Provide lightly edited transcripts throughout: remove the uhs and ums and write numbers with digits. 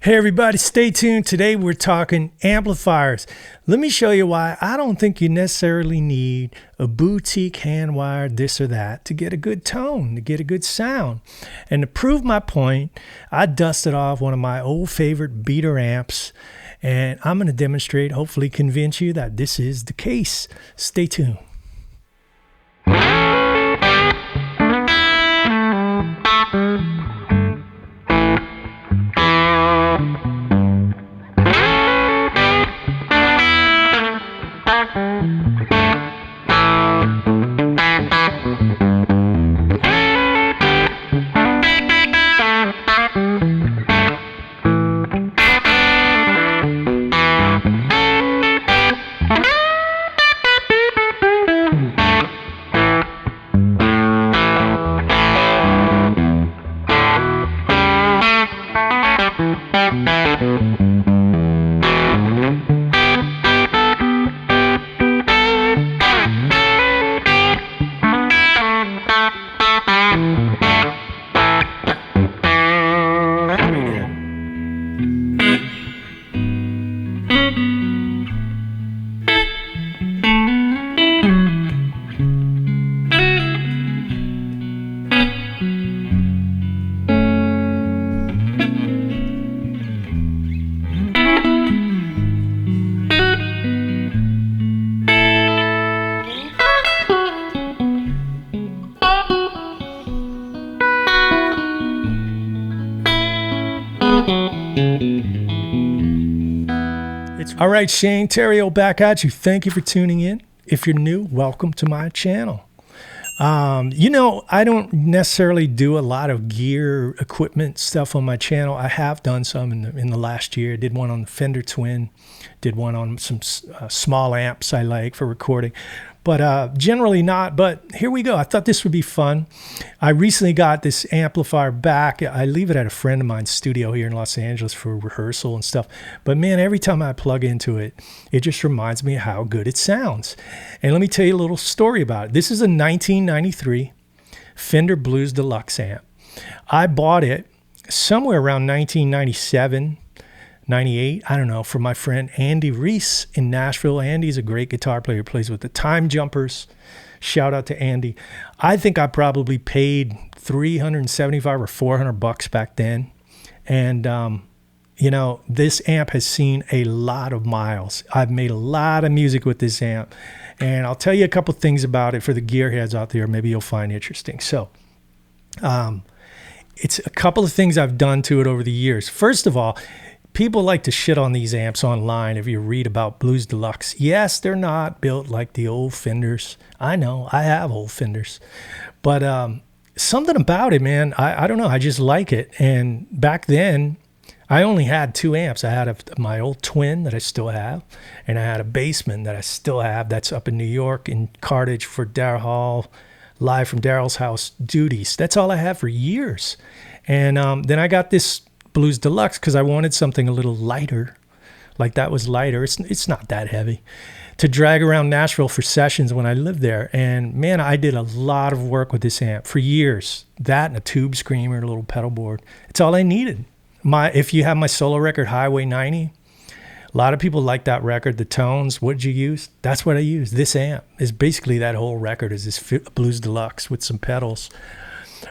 Hey everybody, stay tuned. Today we're talking amplifiers. Let me show you why I don't think you necessarily need a boutique hand-wired this or that to get a good tone, to get a good sound. And to prove my point, I dusted off one of my old favorite beater amps, and I'm going to demonstrate, hopefully convince you that this is the case. Stay tuned. All right, Shane Terrio back at you. Thank you for tuning in. If you're new, welcome to my channel. I don't necessarily do a lot of gear equipment stuff on my channel. I have done some in the last year. Did one on the Fender Twin, did one on some small amps I like for recording, but generally not. But here we go. I thought this would be fun. I recently got this amplifier back. I leave it at a friend of mine's studio here in Los Angeles for rehearsal and stuff. But man, every time I plug into it, it just reminds me of how good it sounds. And let me tell you a little story about it. This is a 1993 Fender Blues Deluxe amp. I bought it somewhere around 1997, 98, I don't know, from my friend Andy Reese in Nashville. Andy's a great guitar player, plays with the Time Jumpers. Shout out to Andy. I think I probably paid $375 or $400 back then. And, this amp has seen a lot of miles. I've made a lot of music with this amp. And I'll tell you a couple things about it for the gearheads out there. Maybe you'll find interesting. So, it's a couple of things I've done to it over the years. First of all, people like to shit on these amps online if you read about Blues Deluxe. Yes, they're not built like the old Fenders. I know, I have old Fenders. But something about it, man, I don't know, I just like it. And back then, I only had two amps. I had my old Twin that I still have, and I had a Bassman that I still have that's up in New York in Carthage for Darryl Hall, live from Darryl's house duties. That's all I had for years. And then I got this Blues Deluxe because I wanted something a little lighter. Like that was lighter. It's not that heavy to drag around Nashville for sessions when I lived there. And man, I did a lot of work with this amp for years. That and a tube screamer, a little pedal board. It's all I needed. If you have my solo record, Highway 90, a lot of people like that record. The tones, what did you use? That's what I used. This amp is basically that whole record is this Blues Deluxe with some pedals.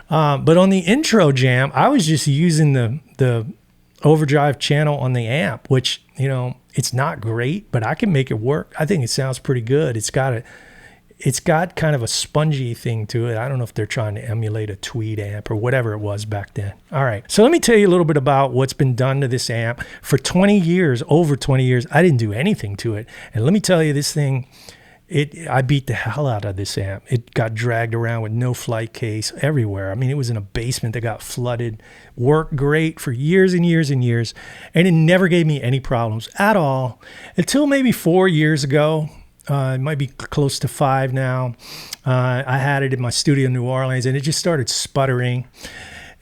But on the intro jam, I was just using the overdrive channel on the amp, which, it's not great, but I can make it work. I think it sounds pretty good. It's got kind of a spongy thing to it. I don't know if they're trying to emulate a Tweed amp or whatever it was back then. All right, so let me tell you a little bit about what's been done to this amp. For 20 years, over 20 years, I didn't do anything to it. And let me tell you, this thing, I beat the hell out of this amp. It got dragged around with no flight case everywhere. I mean, it was in a basement that got flooded. Worked great for years and years and years, and it never gave me any problems at all until maybe 4 years ago. It might be close to 5 now. I had it in my studio in New Orleans, and it just started sputtering.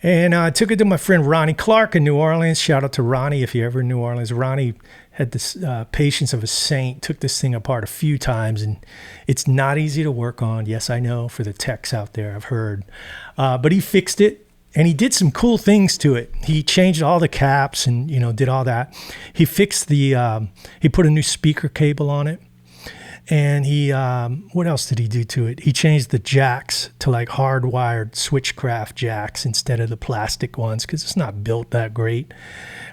And I took it to my friend Ronnie Clark in New Orleans. Shout out to Ronnie if you're ever in New Orleans. Ronnie had this patience of a saint, took this thing apart a few times, and it's not easy to work on. Yes, I know, for the techs out there, I've heard. But he fixed it, And he did some cool things to it. He changed all the caps and, did all that. He fixed he put a new speaker cable on it. And what else did he do to it? He changed the jacks to like hardwired switchcraft jacks instead of the plastic ones because it's not built that great.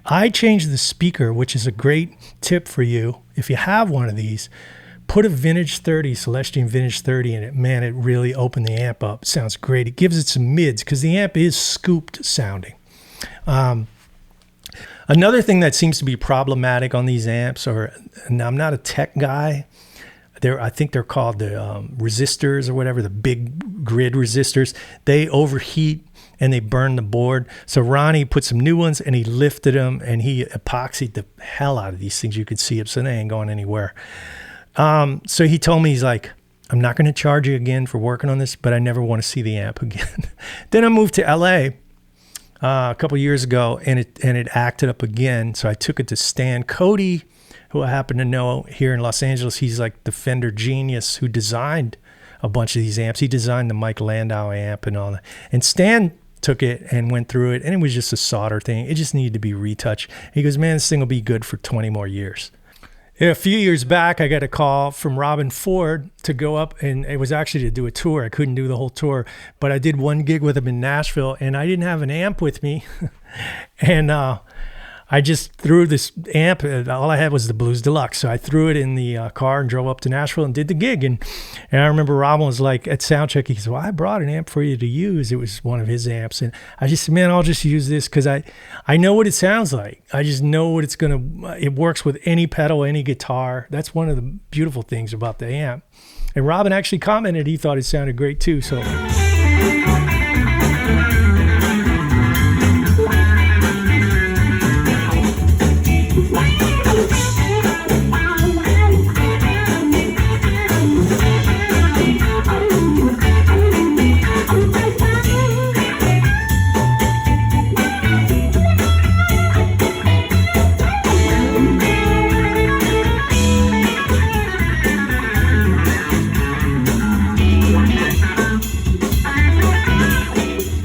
I changed the speaker, which is a great tip for you. If you have one of these, put a Vintage 30, Celestion Vintage 30 in it. Man, it really opened the amp up. It sounds great. It gives it some mids because the amp is scooped sounding. Another thing that seems to be problematic on these amps, and I'm not a tech guy, I think they're called the resistors or whatever, the big grid resistors. They overheat and they burn the board. So Ronnie put some new ones and he lifted them and he epoxied the hell out of these things. You could see them, so they ain't going anywhere. So he told me, he's like, I'm not going to charge you again for working on this, but I never want to see the amp again. Then I moved to LA a couple years ago and it acted up again. So I took it to Stan Cody, who I happen to know here in Los Angeles. He's like the Fender genius who designed a bunch of these amps. He designed the Mike Landau amp and all that. And Stan took it and went through it, and it was just a solder thing. It just needed to be retouched. He goes, man, this thing will be good for 20 more years. A few years back, I got a call from Robin Ford to go up, and it was actually to do a tour. I couldn't do the whole tour, but I did one gig with him in Nashville, and I didn't have an amp with me. And I just threw this amp. All I had was the Blues Deluxe. So I threw it in the car and drove up to Nashville and did the gig. And I remember Robin was like, at soundcheck, he said, well, I brought an amp for you to use. It was one of his amps. And I just said, man, I'll just use this because I know what it sounds like. I just know what it works with any pedal, any guitar. That's one of the beautiful things about the amp. And Robin actually commented he thought it sounded great too. So.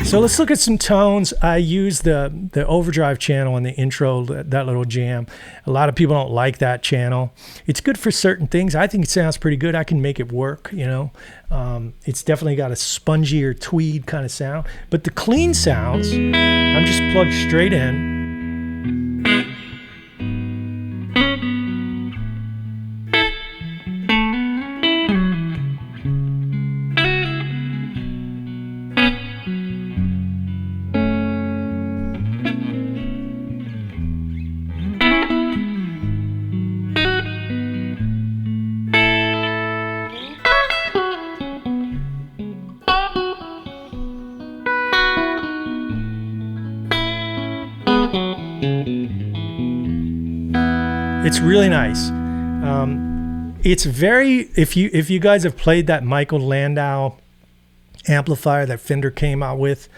So let's look at some tones. I use the overdrive channel in the intro, that little jam. A lot of people don't like that channel. It's good for certain things. I think it sounds pretty good. I can make it work, It's definitely got a spongier tweed kind of sound. But the clean sounds, I'm just plugged straight in. It's really nice. It's very, if you guys have played that Michael Landau amplifier that Fender came out with,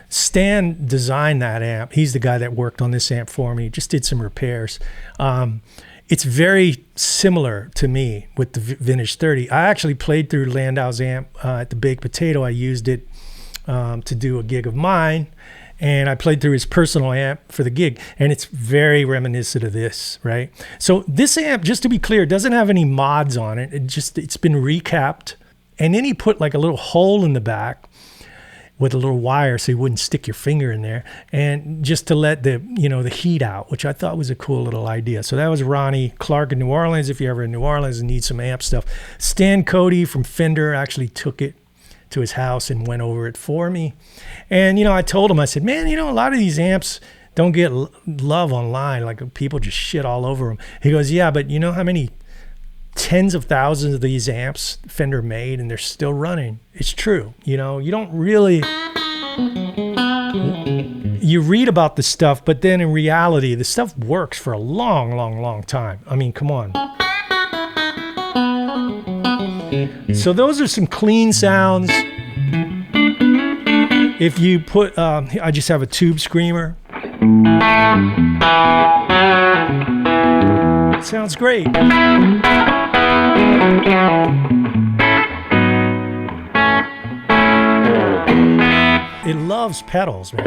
Stan designed that amp. He's the guy that worked on this amp for me. Just did some repairs. It's very similar to me with the Vintage 30. I actually played through Landau's amp at the Baked Potato. I used it to do a gig of mine. And I played through his personal amp for the gig, and it's very reminiscent of this, right? So this amp, just to be clear, doesn't have any mods on it. It's been recapped, and then he put like a little hole in the back with a little wire so you wouldn't stick your finger in there, and just to let the heat out, which I thought was a cool little idea. So that was Ronnie Clark in New Orleans. If you're ever in New Orleans and need some amp stuff, Stan Cody from Fender actually took it to his house and went over it for me. And, I told him, I said, man, a lot of these amps don't get love online. Like people just shit all over them. He goes, yeah, but you know how many tens of thousands of these amps Fender made and they're still running? It's true. You don't really, you read about the stuff, but then in reality, the stuff works for a long, long, long time. I mean, come on. So those are some clean sounds. If you put, I just have a tube screamer. It sounds great. it loves pedals, man.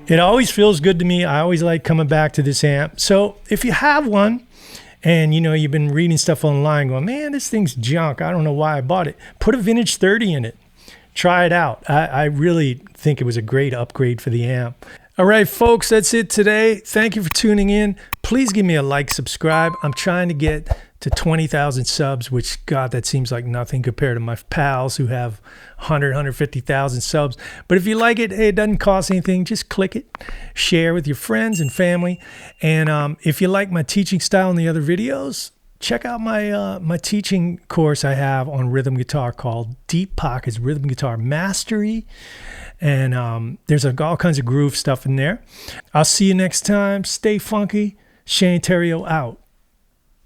It always feels good to me. I always like coming back to this amp. So if you have one and you know you've been reading stuff online going, man, this thing's junk, I don't know why I bought it, put a vintage 30 in it. Try it out. I really think it was a great upgrade for the amp. All right, folks, that's it today. Thank you for tuning in. Please give me a like, subscribe. I'm trying to get to 20,000 subs, which, God, that seems like nothing compared to my pals who have 100, 150,000 subs. But if you like it, hey, it doesn't cost anything. Just click it, share with your friends and family. And if you like my teaching style and the other videos, check out my teaching course I have on rhythm guitar called Deep Pockets Rhythm Guitar Mastery. And there's all kinds of groove stuff in there. I'll see you next time. Stay funky. Shane Terrio out.